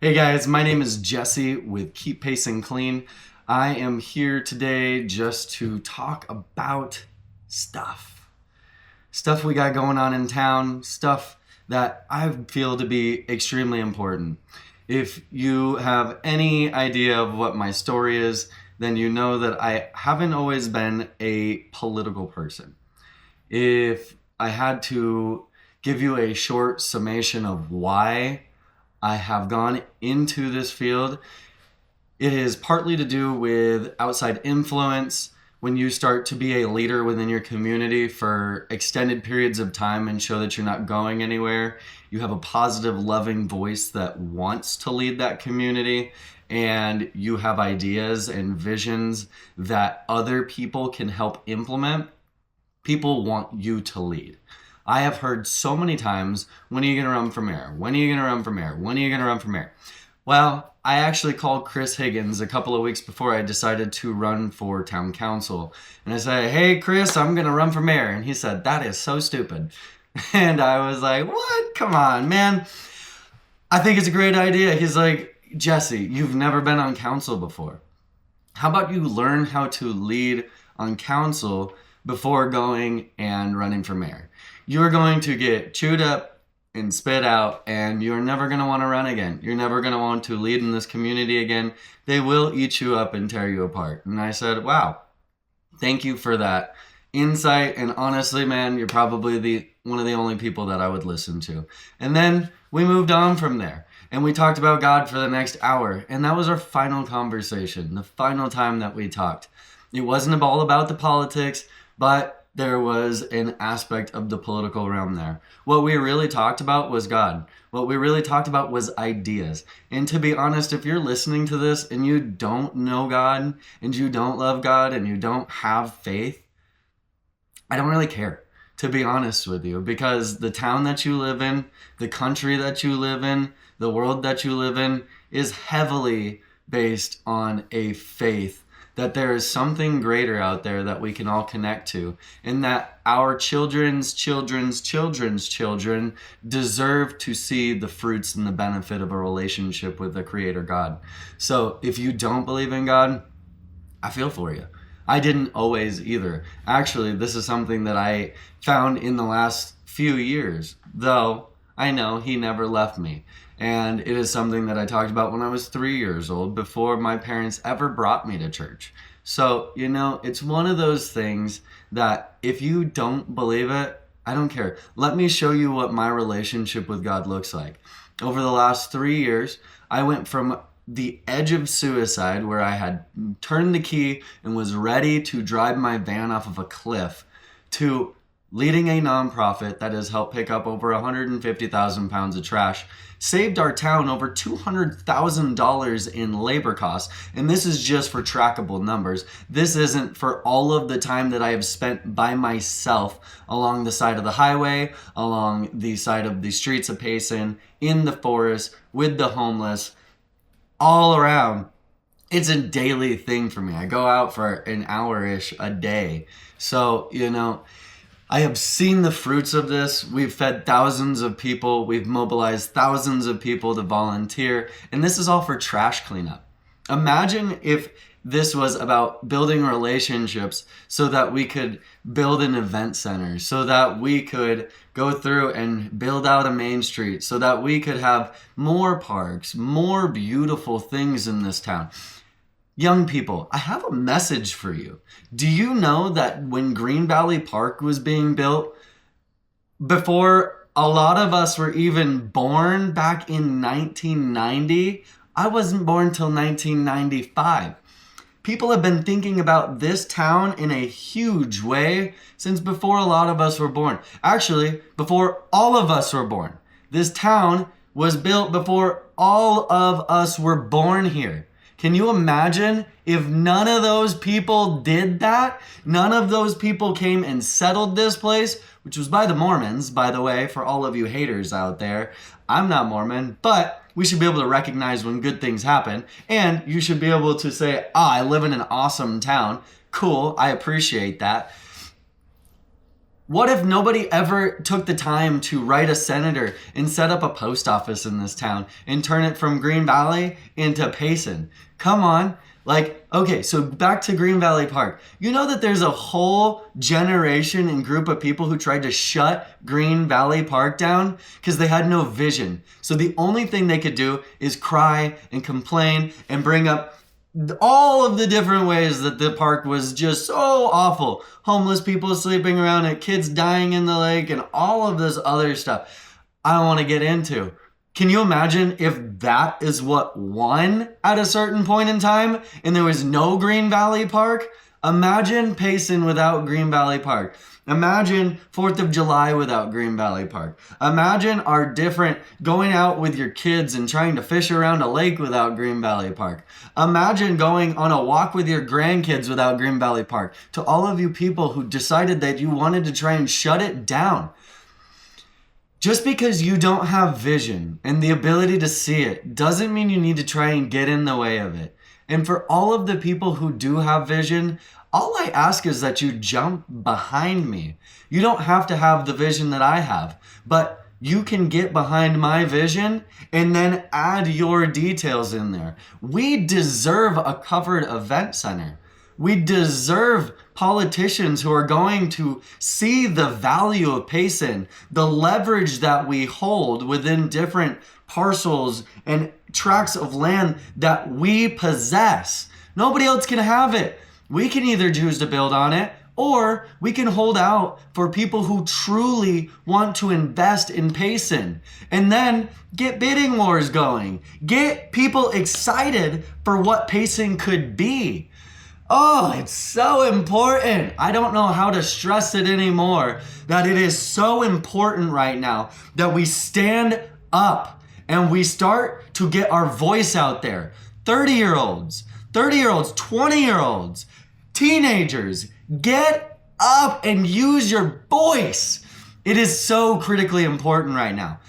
Hey guys, my name is Jesse with Keep Payson Clean. I am here today just to talk about stuff. Stuff we got going on in town, stuff that I feel to be extremely important. If you have any idea of what my story is, then you know that I haven't always been a political person. If I had to give you a short summation of why I have gone into this field, it is partly to do with outside influence. When you start to be a leader within your community for extended periods of time and show that you're not going anywhere, you have a positive, loving voice that wants to lead that community, and you have ideas and visions that other people can help implement. People want you to lead. I have heard so many times, when are you going to run for mayor? When are you going to run for mayor? When are you going to run for mayor? Well, I actually called Chris Higgins a couple of weeks before I decided to run for town council. And I said, hey, Chris, I'm going to run for mayor. And he said, that is so stupid. And I was like, what? Come on, man. I think it's a great idea. He's like, Jesse, you've never been on council before. How about you learn how to lead on council before going and running for mayor? You're going to get chewed up and spit out, and you're never going to want to run again. You're never going to want to lead in this community again. They will eat you up and tear you apart. And I said, wow, thank you for that insight. And honestly, man, you're probably one of the only people that I would listen to. And then we moved on from there, and we talked about God for the next hour. And that was our final conversation, the final time that we talked. It wasn't all about the politics, but there was an aspect of the political realm there. What we really talked about was God. What we really talked about was ideas. And to be honest, if you're listening to this and you don't know God, and you don't love God, and you don't have faith, I don't really care, to be honest with you, because the town that you live in, the country that you live in, the world that you live in is heavily based on a faith that there is something greater out there that we can all connect to, and that our children's children's children's children deserve to see the fruits and the benefit of a relationship with the Creator God. So if you don't believe in God, I feel for you. I didn't always either. Actually, this is something that I found in the last few years, though I know He never left me. And it is something that I talked about when I was 3 years old, before my parents ever brought me to church. So, it's one of those things that if you don't believe it, I don't care. Let me show you what my relationship with God looks like. Over the last 3 years, I went from the edge of suicide, where I had turned the key and was ready to drive my van off of a cliff, to leading a nonprofit that has helped pick up over 150,000 pounds of trash, saved our town over $200,000 in labor costs. And this is just for trackable numbers. This isn't for all of the time that I have spent by myself along the side of the highway, along the side of the streets of Payson, in the forest, with the homeless, all around. It's a daily thing for me. I go out for an hour-ish a day. So, I have seen the fruits of this. We've fed thousands of people. We've mobilized thousands of people to volunteer. And this is all for trash cleanup. Imagine if this was about building relationships so that we could build an event center, so that we could go through and build out a main street, so that we could have more parks, more beautiful things in this town. Young people, I have a message for you. Do you know that when Green Valley Park was being built, before a lot of us were even born back in 1990, I wasn't born till 1995. People have been thinking about this town in a huge way since before a lot of us were born. Actually, before all of us were born. This town was built before all of us were born here. Can you imagine if none of those people did that? None of those people came and settled this place, which was by the Mormons, by the way, for all of you haters out there. I'm not Mormon, but we should be able to recognize when good things happen. And you should be able to say, I live in an awesome town. Cool, I appreciate that. What if nobody ever took the time to write a senator and set up a post office in this town and turn it from Green Valley into Payson? Come on. Like, okay, so back to Green Valley Park. You know that there's a whole generation and group of people who tried to shut Green Valley Park down because they had no vision. So the only thing they could do is cry and complain and bring up all of the different ways that the park was just so awful. Homeless people sleeping around it, kids dying in the lake, and all of this other stuff I don't want to get into. Can you imagine if that is what won at a certain point in time and there was no Green Valley Park? Imagine Payson without Green Valley Park. Imagine 4th of July without Green Valley Park. Imagine our different going out with your kids and trying to fish around a lake without Green Valley Park. Imagine going on a walk with your grandkids without Green Valley Park. To all of you people who decided that you wanted to try and shut it down. Just because you don't have vision and the ability to see it doesn't mean you need to try and get in the way of it. And for all of the people who do have vision, all I ask is that you jump behind me. You don't have to have the vision that I have, but you can get behind my vision and then add your details in there. We deserve a covered event center. We deserve politicians who are going to see the value of Payson, the leverage that we hold within different parcels and tracts of land that we possess. Nobody else can have it. We can either choose to build on it, or we can hold out for people who truly want to invest in Payson and then get bidding wars going. Get people excited for what Payson could be. Oh, it's so important. I don't know how to stress it anymore, that it is so important right now that we stand up and we start to get our voice out there. 30-year-olds, 20-year-olds, teenagers, get up and use your voice. It is so critically important right now.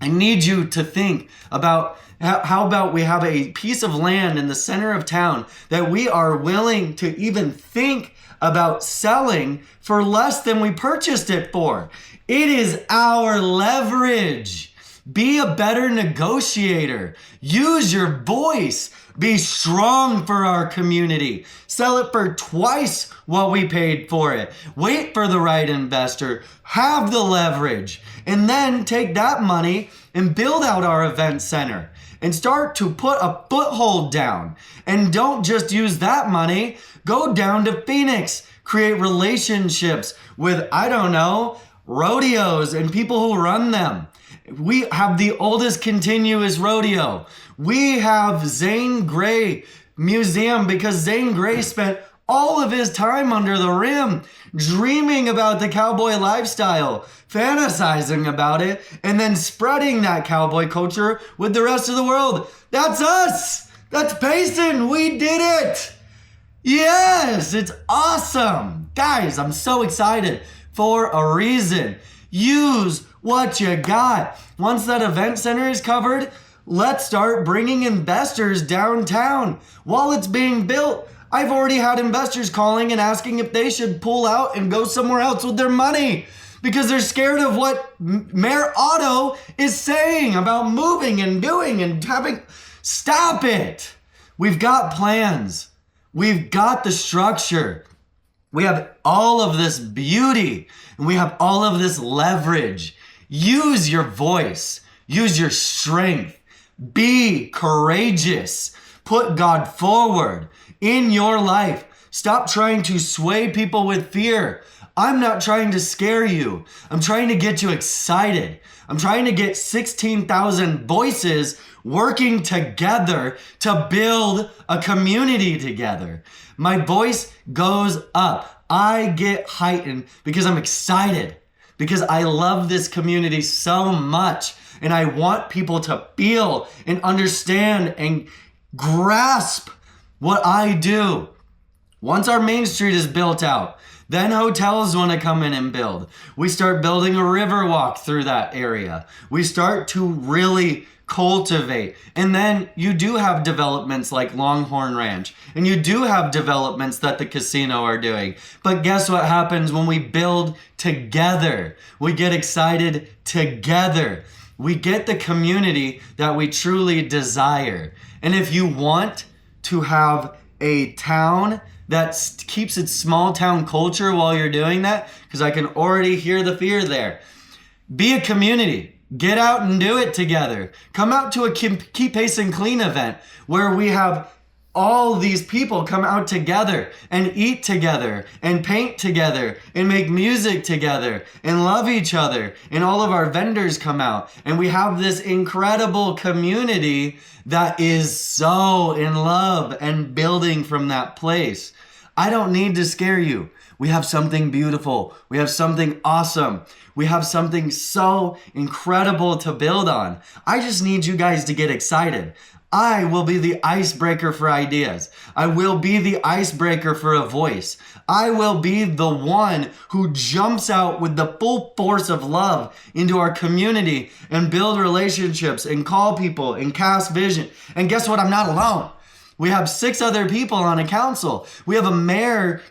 I need you to think about how about we have a piece of land in the center of town that we are willing to even think about selling for less than we purchased it for. It is our leverage. Be a better negotiator. Use your voice. Be strong for our community. Sell it for twice what we paid for it. Wait for the right investor. Have the leverage. And then take that money and build out our event center. And start to put a foothold down. And don't just use that money. Go down to Phoenix. Create relationships with, rodeos and people who run them. We have the oldest continuous rodeo. We have Zane Grey Museum because Zane Grey spent all of his time under the rim dreaming about the cowboy lifestyle, fantasizing about it, and then spreading that cowboy culture with the rest of the world. That's us. That's Payson. We did it. Yes, it's awesome. Guys, I'm so excited for a reason. Use what you got. Once that event center is covered, let's start bringing investors downtown. While it's being built, I've already had investors calling and asking if they should pull out and go somewhere else with their money because they're scared of what Mayor Otto is saying about moving and doing and having. Stop it. We've got plans. We've got the structure. We have all of this beauty and we have all of this leverage. Use your voice. Use your strength. Be courageous. Put God forward in your life. Stop trying to sway people with fear. I'm not trying to scare you. I'm trying to get you excited. I'm trying to get 16,000 voices working together to build a community together. My voice goes up. I get heightened because I'm excited, because I love this community so much. And I want people to feel and understand and grasp what I do. Once our main street is built out, Then hotels want to come in and build. We start building a river walk through that area. We start to really cultivate. And then you do have developments like Longhorn Ranch, and you do have developments that the casino are doing. But guess what happens when we build together? We get excited together. We get the community that we truly desire. And if you want to have a town that keeps its small town culture while you're doing that, because I can already hear the fear there, be a community. Get out and do it together. Come out to a Keep Payson Clean event where we have all these people come out together and eat together and paint together and make music together and love each other. And all of our vendors come out and we have this incredible community that is so in love and building from that place. I don't need to scare you. We have something beautiful. We have something awesome. We have something so incredible to build on. I just need you guys to get excited. I will be the icebreaker for ideas. I will be the icebreaker for a voice. I will be the one who jumps out with the full force of love into our community and build relationships and call people and cast vision. And guess what? I'm not alone. We have 6 other people on a council. We have a mayor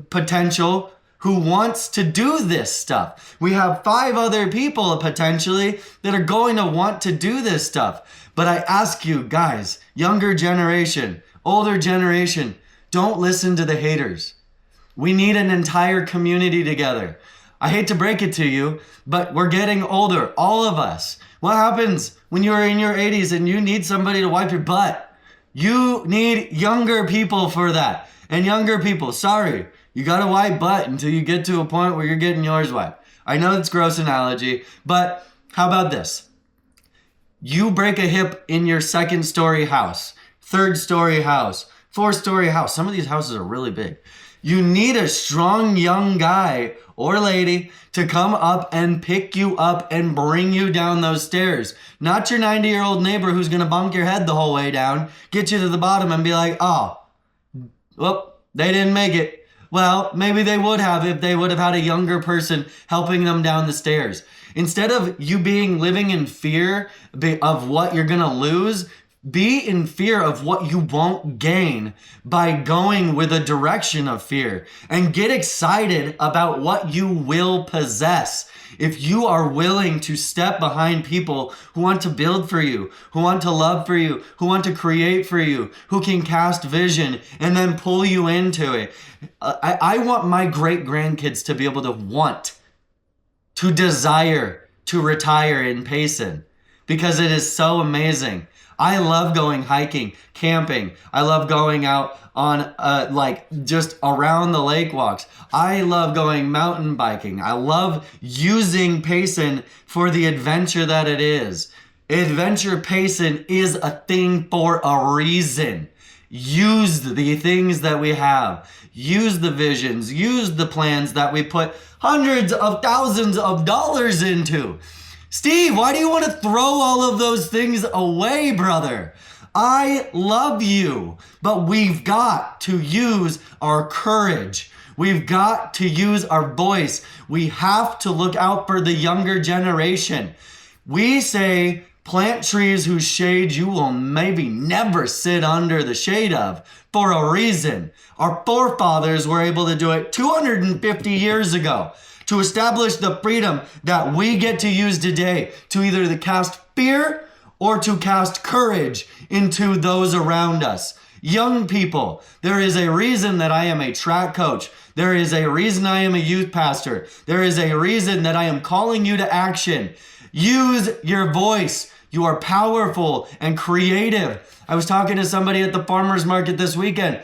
potential who wants to do this stuff. We have 5 other people potentially that are going to want to do this stuff. But I ask you guys, younger generation, older generation, don't listen to the haters. We need an entire community together. I hate to break it to you, but we're getting older, all of us. What happens when you're in your 80s and you need somebody to wipe your butt? You need younger people for that. And younger people, sorry, you gotta wipe butt until you get to a point where you're getting yours wiped. I know it's a gross analogy, but how about this? You break a hip in your 2nd story house, 3rd story house, 4th story house. Some of these houses are really big. You need a strong young guy or lady to come up and pick you up and bring you down those stairs. Not your 90-year-old neighbor who's gonna bonk your head the whole way down, get you to the bottom and be like, oh, well, they didn't make it. Well, maybe they would have if they would have had a younger person helping them down the stairs. Instead of you living in fear of what you're gonna lose, be in fear of what you won't gain by going with a direction of fear, and get excited about what you will possess. If you are willing to step behind people who want to build for you, who want to love for you, who want to create for you, who can cast vision and then pull you into it. I want my great grandkids to be able to want, to desire to retire in Payson, because it is so amazing. I love going hiking, camping. I love going out on just around the lake walks. I love going mountain biking. I love using Payson for the adventure that it is. Adventure Payson is a thing for a reason. Use the things that we have. Use the visions. Use the plans that we put hundreds of thousands of dollars into. Steve, why do you want to throw all of those things away, brother? I love you, but we've got to use our courage. We've got to use our voice. We have to look out for the younger generation. We say, plant trees whose shade you will maybe never sit under the shade of, for a reason. Our forefathers were able to do it 250 years ago, to establish the freedom that we get to use today, to either cast fear or to cast courage into those around us. Young people, there is a reason that I am a track coach. There is a reason I am a youth pastor. There is a reason that I am calling you to action. Use your voice. You are powerful and creative. I was talking to somebody at the farmer's market this weekend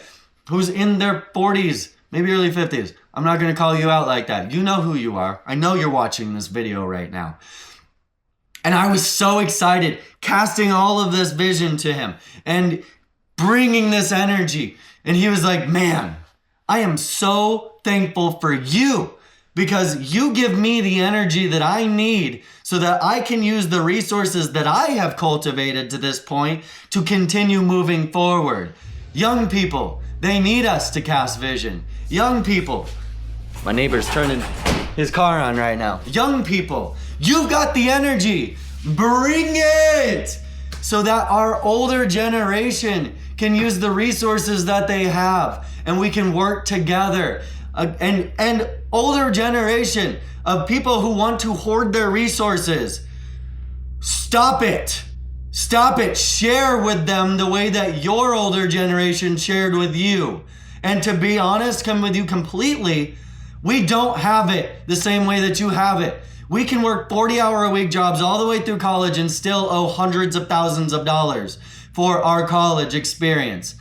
who's in their 40s, maybe early 50s. I'm not going to call you out like that. You know who you are. I know you're watching this video right now. And I was so excited, casting all of this vision to him and bringing this energy. And he was like, man, I am so thankful for you, because you give me the energy that I need so that I can use the resources that I have cultivated to this point to continue moving forward. Young people, they need us to cast vision. Young people, My neighbor's turning his car on right now. Young people, you've got the energy. Bring it! So that our older generation can use the resources that they have and we can work together. And older generation of people who want to hoard their resources, stop it. Stop it. Share with them the way that your older generation shared with you. And to be honest, come with you completely, we don't have it the same way that you have it. We can work 40-hour-a-week jobs all the way through college and still owe hundreds of thousands of dollars for our college experience.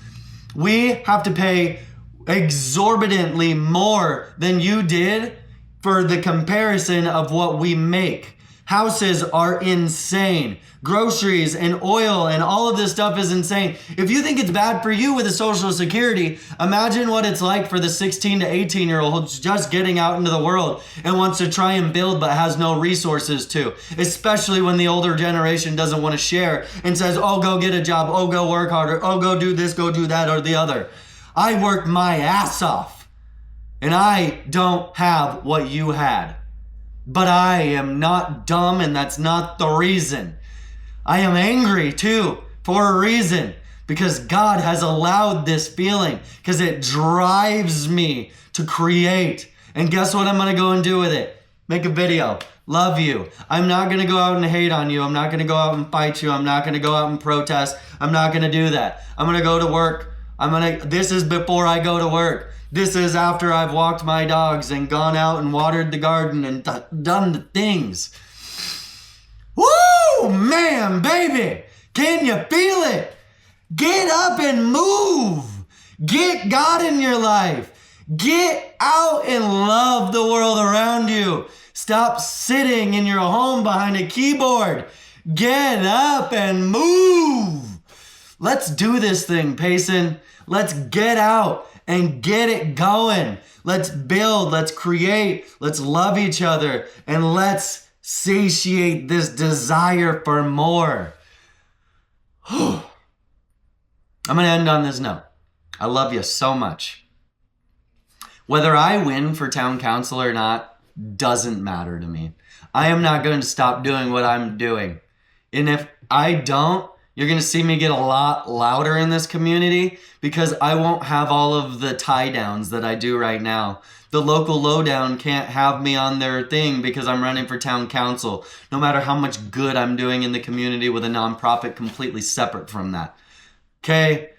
We have to pay exorbitantly more than you did for the comparison of what we make. Houses are insane. Groceries and oil and all of this stuff is insane. If you think it's bad for you with a Social Security, imagine what it's like for the 16 to 18-year-old who's just getting out into the world and wants to try and build but has no resources to. Especially when the older generation doesn't want to share and says, oh, go get a job, oh, go work harder, oh, go do this, go do that or the other. I worked my ass off and I don't have what you had. But I am not dumb, and that's not the reason. I am angry too, for a reason, because God has allowed this feeling, because it drives me to create. And guess what I'm going to go and do with it? Make a video. Love you. I'm not going to go out and hate on you. I'm not going to go out and fight you. I'm not going to go out and protest. I'm not going to do that. I'm going to go to work. This is before I go to work. This is after I've walked my dogs and gone out and watered the garden and done the things. Woo, man, baby. Can you feel it? Get up and move. Get God in your life. Get out and love the world around you. Stop sitting in your home behind a keyboard. Get up and move. Let's do this thing, Payson. Let's get out and get it going. Let's build, let's create, let's love each other, and let's satiate this desire for more. I'm gonna end on this note. I love you so much. Whether I win for town council or not doesn't matter to me. I am not going to stop doing what I'm doing. And if I don't, you're going to see me get a lot louder in this community because I won't have all of the tie downs that I do right now. The local lowdown can't have me on their thing because I'm running for town council, no matter how much good I'm doing in the community with a nonprofit completely separate from that. Okay?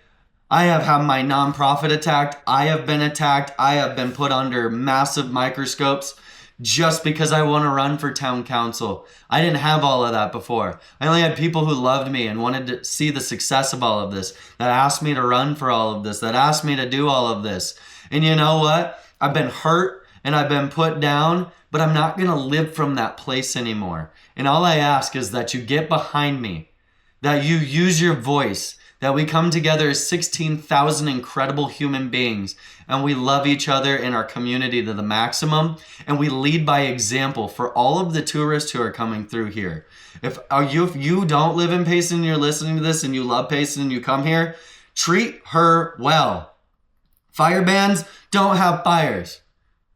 I have had my nonprofit attacked. I have been attacked. I have been put under massive microscopes just because I want to run for town council. I didn't have all of that before. I only had people who loved me and wanted to see the success of all of this, that asked me to run for all of this, that asked me to do all of this. And you know what? I've been hurt and I've been put down, but I'm not going to live from that place anymore. And all I ask is that you get behind me, that you use your voice, that we come together as 16,000 incredible human beings and we love each other in our community to the maximum and we lead by example for all of the tourists who are coming through here. If you don't live in Payson and you're listening to this and you love Payson and you come here, treat her well. Fire bans don't have fires.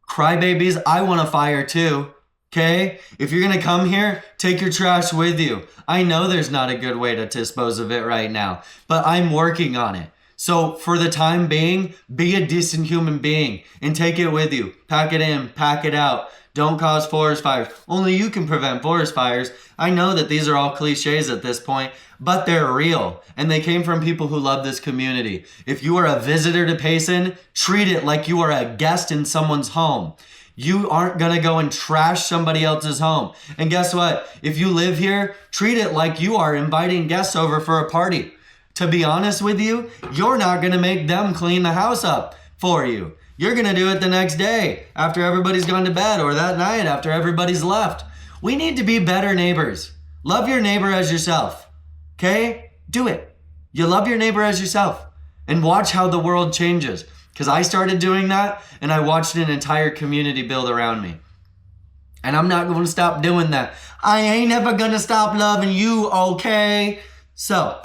Crybabies, I want a fire too. Okay? If you're going to come here, take your trash with you. I know there's not a good way to dispose of it right now, but I'm working on it. So for the time being, be a decent human being and take it with you. Pack it in, pack it out. Don't cause forest fires. Only you can prevent forest fires. I know that these are all cliches at this point, but they're real. And they came from people who love this community. If you are a visitor to Payson, treat it like you are a guest in someone's home. You aren't going to go and trash somebody else's home. And guess what? If you live here, treat it like you are inviting guests over for a party. To be honest with you, you're not going to make them clean the house up for you. You're going to do it the next day after everybody's gone to bed or that night after everybody's left. We need to be better neighbors. Love your neighbor as yourself. Okay? Do it. You love your neighbor as yourself. And watch how the world changes. Because I started doing that and I watched an entire community build around me. And I'm not going to stop doing that. I ain't ever going to stop loving you, okay? So,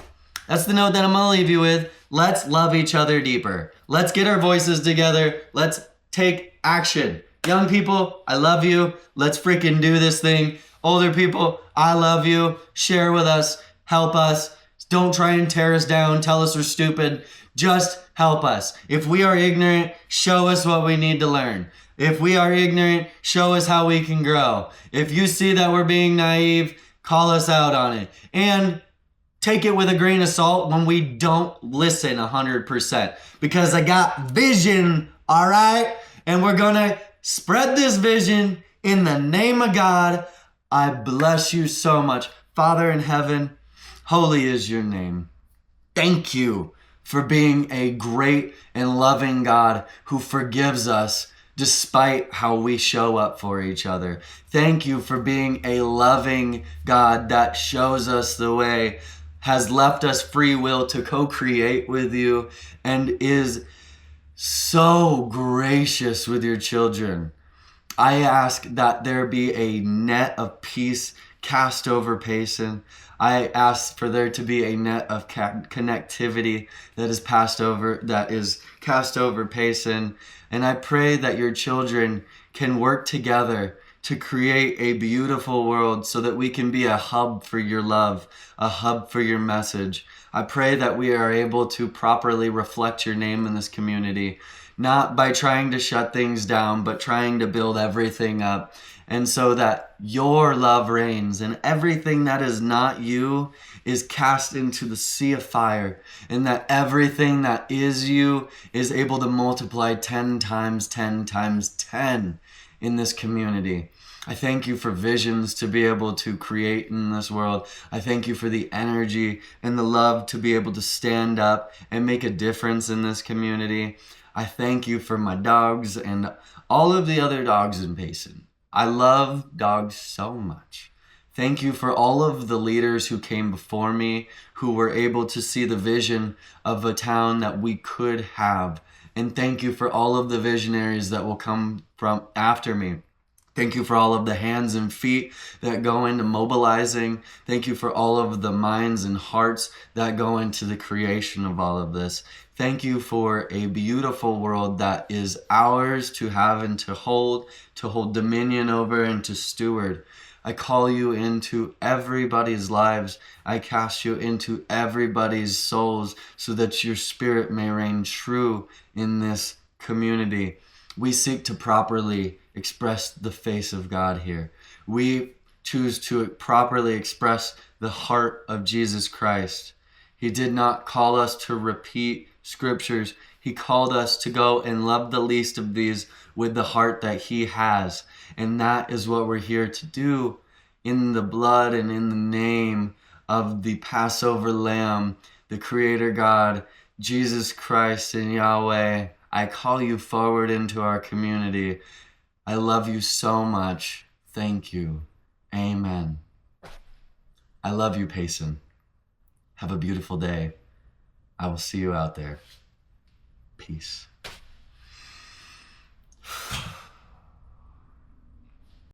that's the note that I'm going to leave you with. Let's love each other deeper. Let's get our voices together. Let's take action Young people, I love you. Let's freaking do this thing. Older people, I love you. Share with us. Help us. Don't try and tear us down. Tell us we're stupid. Just help us. If we are ignorant, show us what we need to learn. If we are ignorant, show us how we can grow. If you see that we're being naive, call us out on it. And take it with a grain of salt when we don't listen 100%. Because I got vision, all right? And we're going to spread this vision in the name of God. I bless you so much. Father in heaven, holy is your name. Thank you for being a great and loving God who forgives us despite how we show up for each other. Thank you for being a loving God that shows us the way, has left us free will to co-create with you, and is so gracious with your children. I ask that there be a net of peace cast over Payson. I ask for there to be a net of connectivity that is cast over Payson. And I pray that your children can work together to create a beautiful world so that we can be a hub for your love, a hub for your message. I pray that we are able to properly reflect your name in this community, not by trying to shut things down, but trying to build everything up. And so that your love reigns and everything that is not you is cast into the sea of fire, and that everything that is you is able to multiply 10 times 10 times 10 in this community. I thank you for visions to be able to create in this world. I thank you for the energy and the love to be able to stand up and make a difference in this community. I thank you for my dogs and all of the other dogs in Payson. I love dogs so much. Thank you for all of the leaders who came before me, who were able to see the vision of a town that we could have. And thank you for all of the visionaries that will come from after me. Thank you for all of the hands and feet that go into mobilizing. Thank you for all of the minds and hearts that go into the creation of all of this. Thank you for a beautiful world that is ours to have and to hold dominion over and to steward. I call you into everybody's lives. I cast you into everybody's souls so that your spirit may reign true in this community. We seek to properly express the face of God here. We choose to properly express the heart of Jesus Christ. He did not call us to repeat scriptures. He called us to go and love the least of these with the heart that he has. And that is what we're here to do in the blood and in the name of the Passover Lamb, the Creator God, Jesus Christ and Yahweh. I call you forward into our community. I love you so much. Thank you. Amen. I love you, Payson. Have a beautiful day. I will see you out there. Peace.